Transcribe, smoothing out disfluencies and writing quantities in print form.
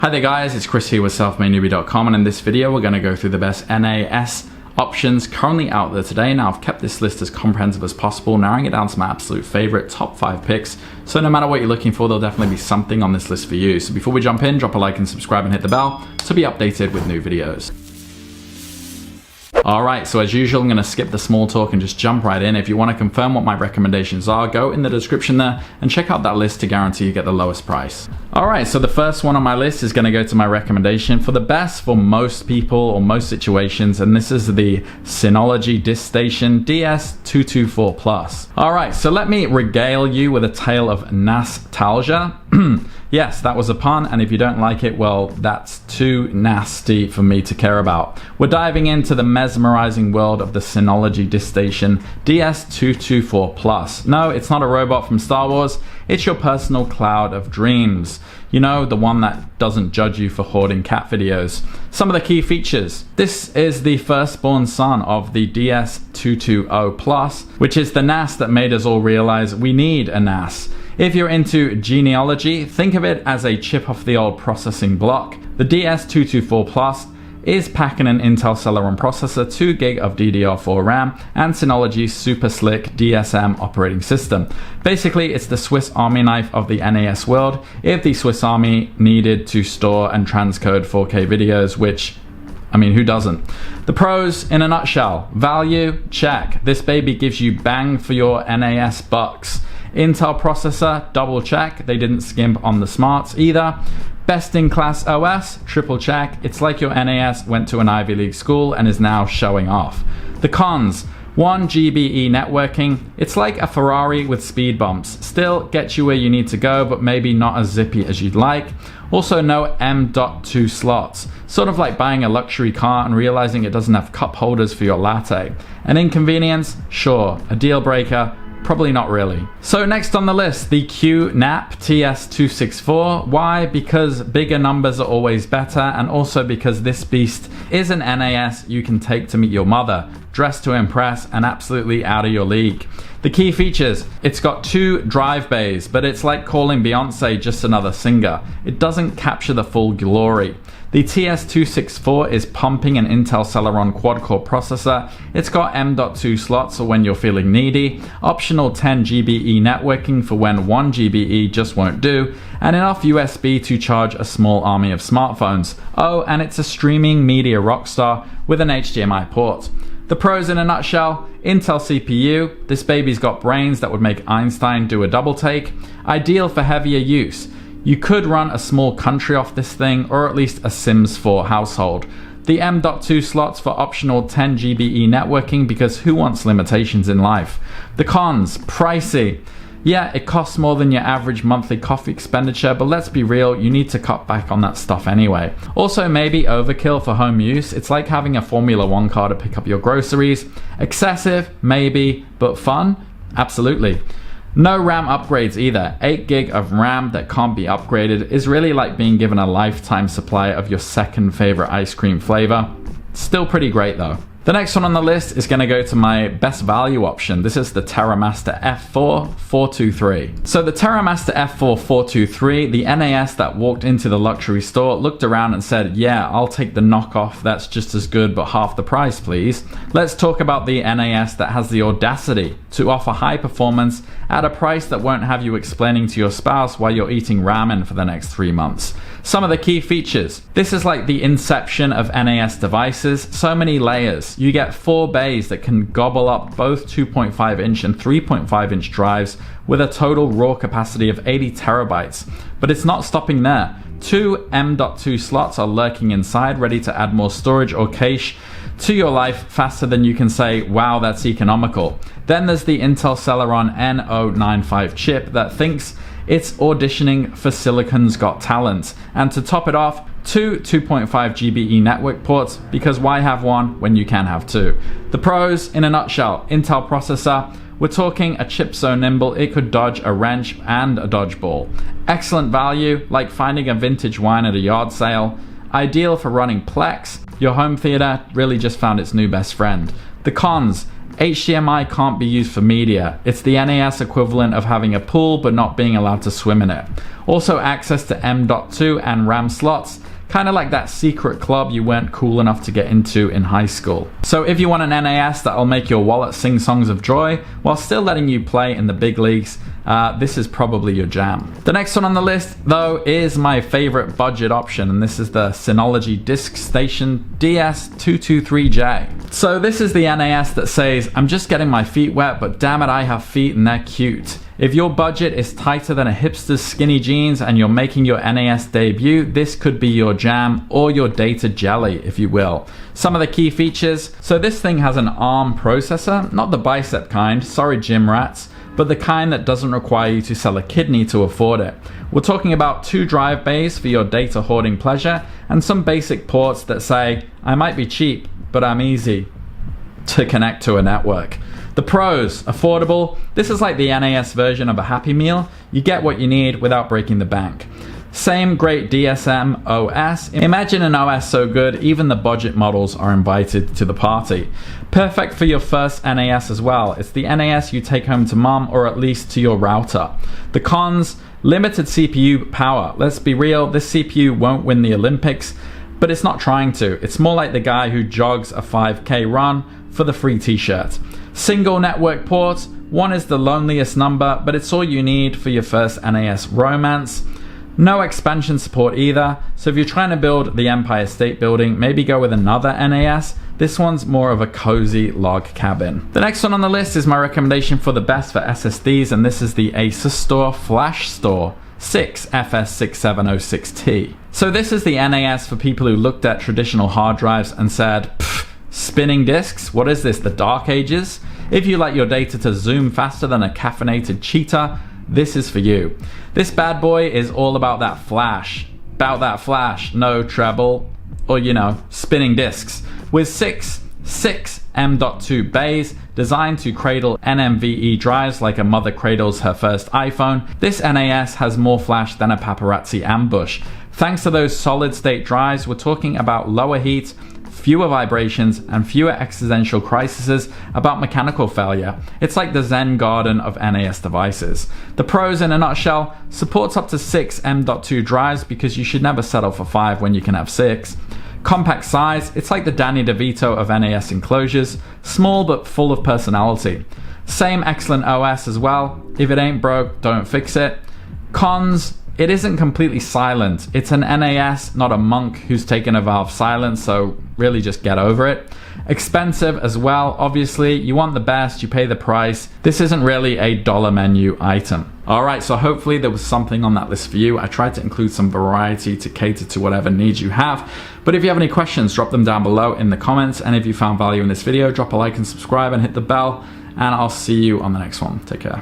Hi there guys, it's Chris here with selfmadenewbie.com, and in this video we're going to go through the best NAS options currently out there today. Now I've kept this list as comprehensive as possible, narrowing it down to my absolute favorite top 5 picks. So no matter what you're looking for, there'll definitely be something on this list for you. So before we jump in, drop a like and subscribe and hit the bell to be updated with new videos. Alright, so as usual, I'm going to skip the small talk and just jump right in. If you want to confirm what my recommendations are, go in the description there and check out that list to guarantee you get the lowest price. Alright, so the first one on my list is going to go to my recommendation for the best for most people or most situations, and this is the Synology DiskStation DS224 Plus. Alright, so let me regale you with a tale of nostalgia. Yes, that was a pun, and if you don't like it, well, that's too nasty for me to care about. We're diving into the mesmerizing world of the Synology DiskStation DS224 Plus. No, it's not a robot from Star Wars, it's your personal cloud of dreams. You know, the one that doesn't judge you for hoarding cat videos. Some of the key features. This is the firstborn son of the DS220 Plus, which is the NAS that made us all realize we need a NAS. If you're into genealogy, think of it as a chip off the old processing block. The DS224 Plus is packing an Intel Celeron processor, 2 GB of DDR4 RAM, and Synology's super slick DSM operating system. Basically, it's the Swiss Army knife of the NAS world if the Swiss Army needed to store and transcode 4K videos, which, I mean, who doesn't? The pros in a nutshell. Value, check. This baby gives you bang for your NAS bucks. Intel processor, double check. They didn't skimp on the smarts either. Best in class OS, triple check. It's like your NAS went to an Ivy League school and is now showing off. The cons. 1 GBE networking. It's like a Ferrari with speed bumps. Still gets you where you need to go, but maybe not as zippy as you'd like. Also no M.2 slots. Sort of like buying a luxury car and realizing it doesn't have cup holders for your latte. An inconvenience? Sure. A deal breaker? Probably not really. So next on the list, the QNAP TS264. Why? Because bigger numbers are always better, and also because this beast is an NAS you can take to meet your mother, dressed to impress, and absolutely out of your league. The key features. It's got 2 drive bays, but it's like calling Beyonce just another singer. It doesn't capture the full glory. The TS264 is pumping an Intel Celeron quad-core processor. It's got M.2 slots for when you're feeling needy, optional 10 GBE networking for when 1 GBE just won't do, and enough USB to charge a small army of smartphones. Oh, and it's a streaming media rockstar with an HDMI port. The pros in a nutshell: Intel CPU. This baby's got brains that would make Einstein do a double take. Ideal for heavier use. You could run a small country off this thing, or at least a Sims 4 household. The M.2 slots for optional 10 GBE networking, because who wants limitations in life? The cons, pricey. Yeah, it costs more than your average monthly coffee expenditure, but let's be real, you need to cut back on that stuff anyway. Also maybe overkill for home use. It's like having a Formula 1 car to pick up your groceries. Excessive, maybe, but fun? Absolutely. No RAM upgrades either. 8 GB of RAM that can't be upgraded is really like being given a lifetime supply of your second favorite ice cream flavor. Still pretty great though. The next one on the list is going to go to my best value option. This is the TerraMaster F4 423. So the TerraMaster F4 423, the NAS that walked into the luxury store, looked around and said, yeah, I'll take the knockoff that's just as good but half the price, please. Let's talk about the NAS that has the audacity to offer high performance at a price that won't have you explaining to your spouse why you're eating ramen for the next 3 months. Some of the key features. This is like the inception of NAS devices. So many layers. You get 4 bays that can gobble up both 2.5 inch and 3.5 inch drives with a total raw capacity of 80 terabytes. But it's not stopping there. 2 M.2 slots are lurking inside, ready to add more storage or cache to your life faster than you can say, wow, that's economical. Then there's the Intel Celeron N095 chip that thinks it's auditioning for Silicon's Got Talent. And to top it off, 2 2.5 GBE network ports, because why have one when you can have 2? The pros in a nutshell: Intel processor. We're talking a chip so nimble it could dodge a wrench and a dodgeball. Excellent value, like finding a vintage wine at a yard sale. Ideal for running Plex. Your home theater really just found its new best friend. The cons: HDMI can't be used for media. It's the NAS equivalent of having a pool but not being allowed to swim in it. Also access to M.2 and RAM slots, kind of like that secret club you weren't cool enough to get into in high school. So if you want an NAS that'll make your wallet sing songs of joy while still letting you play in the big leagues, this is probably your jam. The next one on the list, though, is my favorite budget option, and this is the Synology DiskStation DS223J. So this is the NAS that says, I'm just getting my feet wet, but damn it, I have feet and they're cute. If your budget is tighter than a hipster's skinny jeans and you're making your NAS debut, this could be your jam, or your data jelly, if you will. Some of the key features. So this thing has an ARM processor, not the bicep kind, sorry gym rats, but the kind that doesn't require you to sell a kidney to afford it. We're talking about 2 drive bays for your data hoarding pleasure, and some basic ports that say, I might be cheap, but I'm easy to connect to a network. The pros, affordable. This is like the NAS version of a Happy Meal. You get what you need without breaking the bank. Same great DSM OS. Imagine an OS so good, even the budget models are invited to the party. Perfect for your first NAS as well. It's the NAS you take home to mom, or at least to your router. The cons, limited CPU power. Let's be real, this CPU won't win the Olympics, but it's not trying to. It's more like the guy who jogs a 5K run for the free t-shirt. Single network ports, one is the loneliest number, but it's all you need for your first NAS romance. No expansion support either, so if you're trying to build the Empire State Building, maybe go with another NAS. This one's more of a cozy log cabin. The next one on the list is my recommendation for the best for SSDs, and this is the Asus Store Flash Store 6 FS6706T. So this is the NAS for people who looked at traditional hard drives and said, spinning disks? What is this, the Dark Ages? If you like your data to zoom faster than a caffeinated cheetah, this is for you. This bad boy is all about that flash. No treble, or spinning disks. With six M.2 bays designed to cradle NVMe drives like a mother cradles her first iPhone, this NAS has more flash than a paparazzi ambush. Thanks to those solid state drives, we're talking about lower heat, fewer vibrations, and fewer existential crises about mechanical failure. It's like the Zen garden of NAS devices. The pros in a nutshell, supports up to 6 M.2 drives because you should never settle for 5 when you can have 6. Compact size, it's like the Danny DeVito of NAS enclosures, small but full of personality. Same excellent OS as well, if it ain't broke, don't fix it. Cons, it isn't completely silent. It's an NAS, not a monk who's taken a vow of silence, so really just get over it. Expensive as well, obviously. You want the best, you pay the price. This isn't really a dollar menu item. Alright, so hopefully there was something on that list for you. I tried to include some variety to cater to whatever needs you have. But if you have any questions, drop them down below in the comments. And if you found value in this video, drop a like and subscribe and hit the bell. And I'll see you on the next one. Take care.